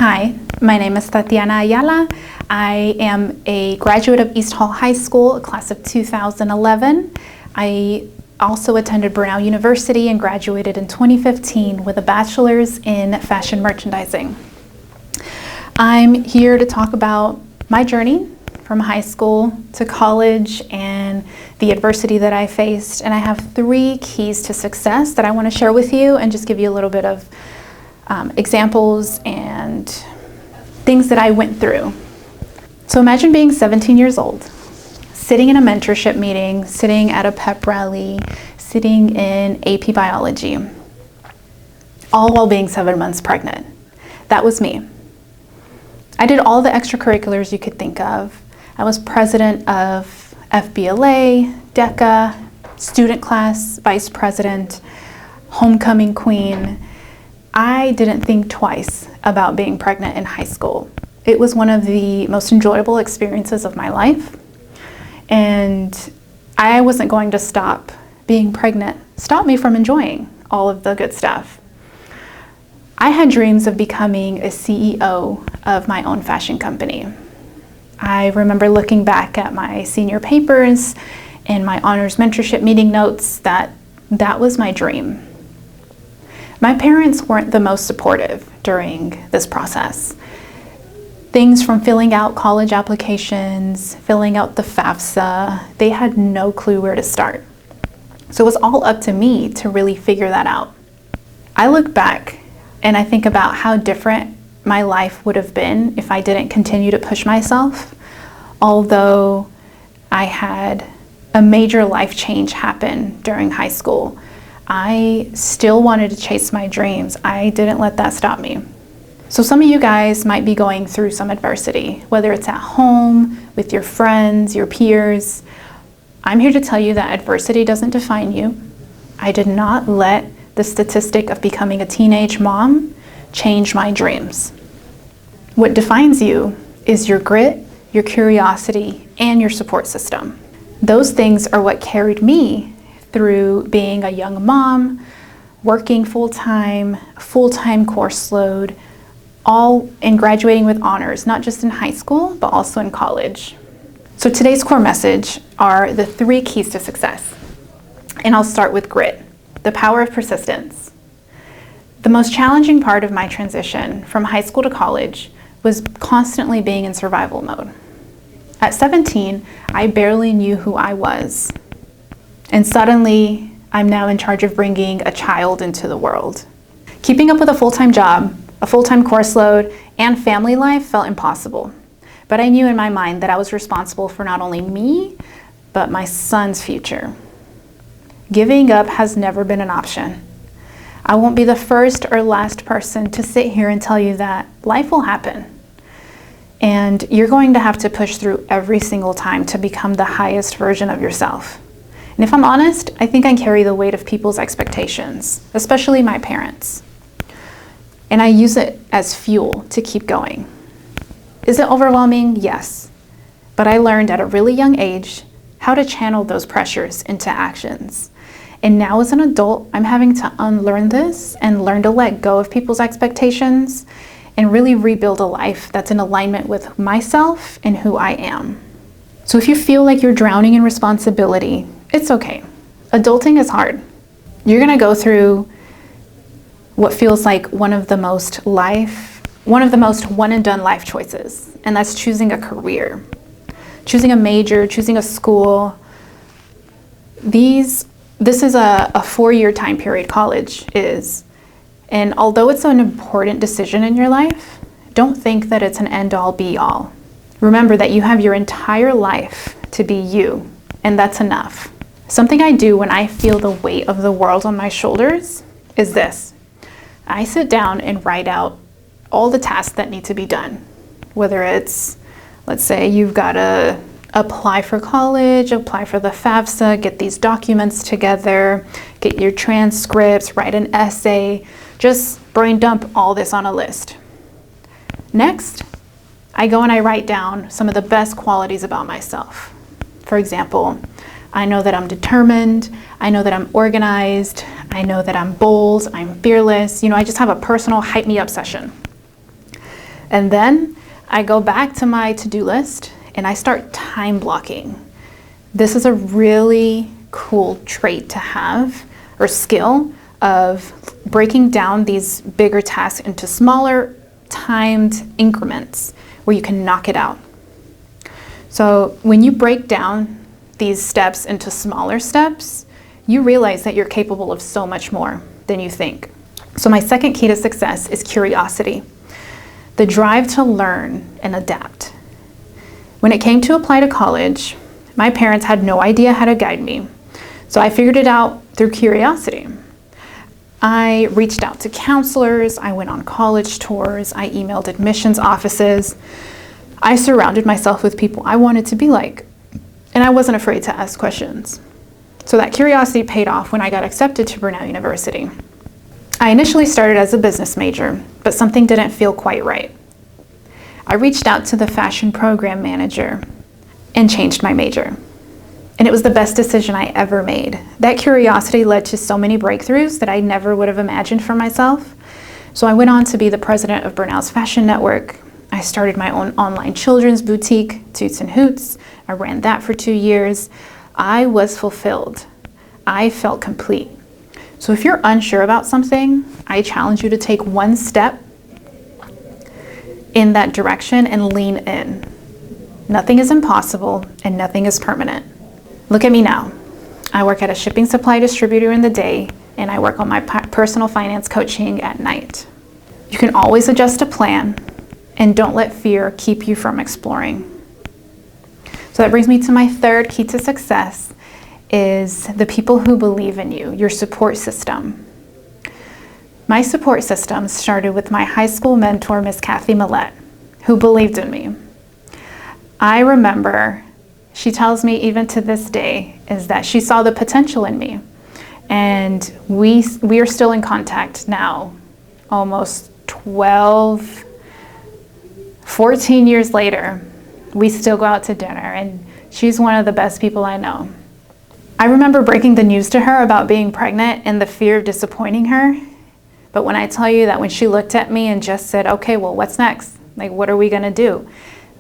Hi, my name is Tatiana Ayala. I am a graduate of East Hall High School, class of 2011. I also attended Brenau University and graduated in 2015 with a bachelor's in fashion merchandising. I'm here to talk about my journey from high school to college and the adversity that I faced. And I have 3 keys to success that I want to share with you and just give you a little bit of examples and things that I went through. So imagine being 17 years old, sitting in a mentorship meeting, sitting at a pep rally, sitting in AP biology, all while being 7 months pregnant. That was me. I did all the extracurriculars you could think of. I was president of FBLA, DECA, student class, vice president, homecoming queen. I didn't think twice about being pregnant in high school. It was one of the most enjoyable experiences of my life. And I wasn't going to stop being pregnant, stop me from enjoying all of the good stuff. I had dreams of becoming a CEO of my own fashion company. I remember looking back at my senior papers and my honors mentorship meeting notes that was my dream. My parents weren't the most supportive during this process. Things from filling out college applications, filling out the FAFSA, they had no clue where to start. So it was all up to me to really figure that out. I look back and I think about how different my life would have been if I didn't continue to push myself. Although I had a major life change happen during high school, I still wanted to chase my dreams. I didn't let that stop me. So some of you guys might be going through some adversity, whether it's at home, with your friends, your peers. I'm here to tell you that adversity doesn't define you. I did not let the statistic of becoming a teenage mom change my dreams. What defines you is your grit, your curiosity, and your support system. Those things are what carried me through being a young mom, working full-time course load, all in graduating with honors, not just in high school, but also in college. So today's core message are the 3 keys to success. And I'll start with grit, the power of persistence. The most challenging part of my transition from high school to college was constantly being in survival mode. At 17, I barely knew who I was. And suddenly, I'm now in charge of bringing a child into the world. Keeping up with a full-time job, a full-time course load, and family life felt impossible. But I knew in my mind that I was responsible for not only me, but my son's future. Giving up has never been an option. I won't be the first or last person to sit here and tell you that life will happen. And you're going to have to push through every single time to become the highest version of yourself. And if I'm honest, I think I carry the weight of people's expectations, especially my parents. And I use it as fuel to keep going. Is it overwhelming? Yes. But I learned at a really young age how to channel those pressures into actions. And now as an adult, I'm having to unlearn this and learn to let go of people's expectations and really rebuild a life that's in alignment with myself and who I am. So if you feel like you're drowning in responsibility, it's okay. Adulting is hard. You're gonna go through what feels like one of the most one and done life choices, and that's choosing a career, choosing a major, choosing a school. This is a 4-year time period, college is. And although it's an important decision in your life, don't think that it's an end-all be-all. Remember that you have your entire life to be you, and that's enough. Something I do when I feel the weight of the world on my shoulders is this. I sit down and write out all the tasks that need to be done. Whether it's, let's say you've got to apply for college, apply for the FAFSA, get these documents together, get your transcripts, write an essay, just brain dump all this on a list. Next, I go and I write down some of the best qualities about myself. For example, I know that I'm determined, I know that I'm organized, I know that I'm bold, I'm fearless. I just have a personal hype me up session. And then I go back to my to-do list and I start time blocking. This is a really cool trait to have, or skill, of breaking down these bigger tasks into smaller timed increments where you can knock it out. So when you break down these steps into smaller steps, you realize that you're capable of so much more than you think. So my second key to success is curiosity, the drive to learn and adapt. When it came to apply to college, my parents had no idea how to guide me, so I figured it out through curiosity. I reached out to counselors, I went on college tours, I emailed admissions offices. I surrounded myself with people I wanted to be like, and I wasn't afraid to ask questions. So that curiosity paid off when I got accepted to Brenau University. I initially started as a business major, but something didn't feel quite right. I reached out to the fashion program manager and changed my major. And it was the best decision I ever made. That curiosity led to so many breakthroughs that I never would have imagined for myself. So I went on to be the president of Brenau's Fashion Network. I started my own online children's boutique, Toots and Hoots. I ran that for 2 years. I was fulfilled. I felt complete. So if you're unsure about something, I challenge you to take one step in that direction and lean in. Nothing is impossible and nothing is permanent. Look at me now. I work at a shipping supply distributor in the day, and I work on my personal finance coaching at night. You can always adjust a plan, and don't let fear keep you from exploring. So that brings me to my third key to success is the people who believe in you, your support system. My support system started with my high school mentor, Miss Kathy Millette, who believed in me. I remember, she tells me even to this day, is that she saw the potential in me. And we are still in contact now, almost 14 years later. We still go out to dinner, and she's one of the best people I know. I remember breaking the news to her about being pregnant and the fear of disappointing her. But when I tell you that when she looked at me and just said, okay, well, what's next? Like, what are we gonna do?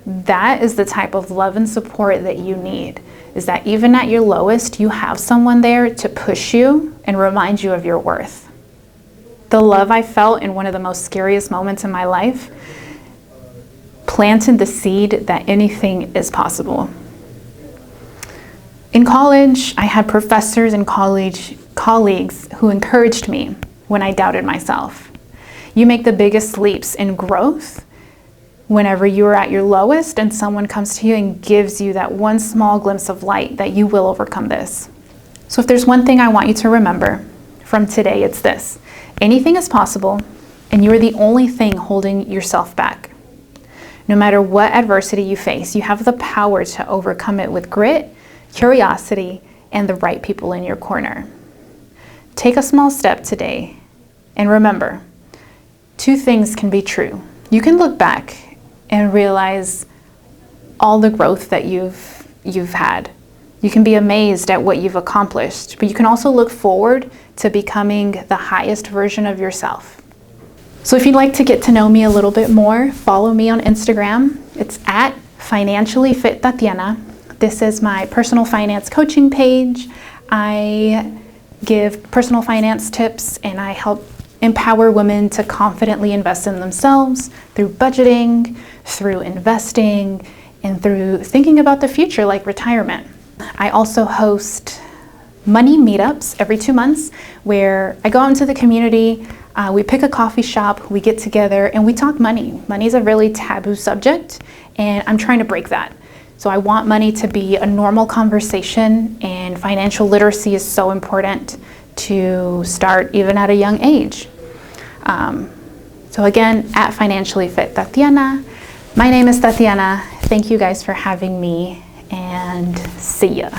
That is the type of love and support that you need, is that even at your lowest, you have someone there to push you and remind you of your worth. The love I felt in one of the most scariest moments in my life planted the seed that anything is possible. In college, I had professors and colleagues who encouraged me when I doubted myself. You make the biggest leaps in growth whenever you are at your lowest and someone comes to you and gives you that one small glimpse of light that you will overcome this. So if there's one thing I want you to remember from today, it's this. Anything is possible, and you are the only thing holding yourself back. No matter what adversity you face, you have the power to overcome it with grit, curiosity, and the right people in your corner. Take a small step today, and remember, two things can be true. You can look back and realize all the growth that you've had. You can be amazed at what you've accomplished, but you can also look forward to becoming the highest version of yourself. So if you'd like to get to know me a little bit more, follow me on Instagram. It's at Financially Fit Tatiana. This is my personal finance coaching page. I give personal finance tips, and I help empower women to confidently invest in themselves through budgeting, through investing, and through thinking about the future like retirement. I also host money meetups every 2 months where I go out into the community, we pick a coffee shop, we get together, and we talk money. Money is a really taboo subject, and I'm trying to break that. So I want money to be a normal conversation, and financial literacy is so important to start even at a young age. So again, at Financially Fit Tatiana. My name is Tatiana. Thank you guys for having me, and see ya.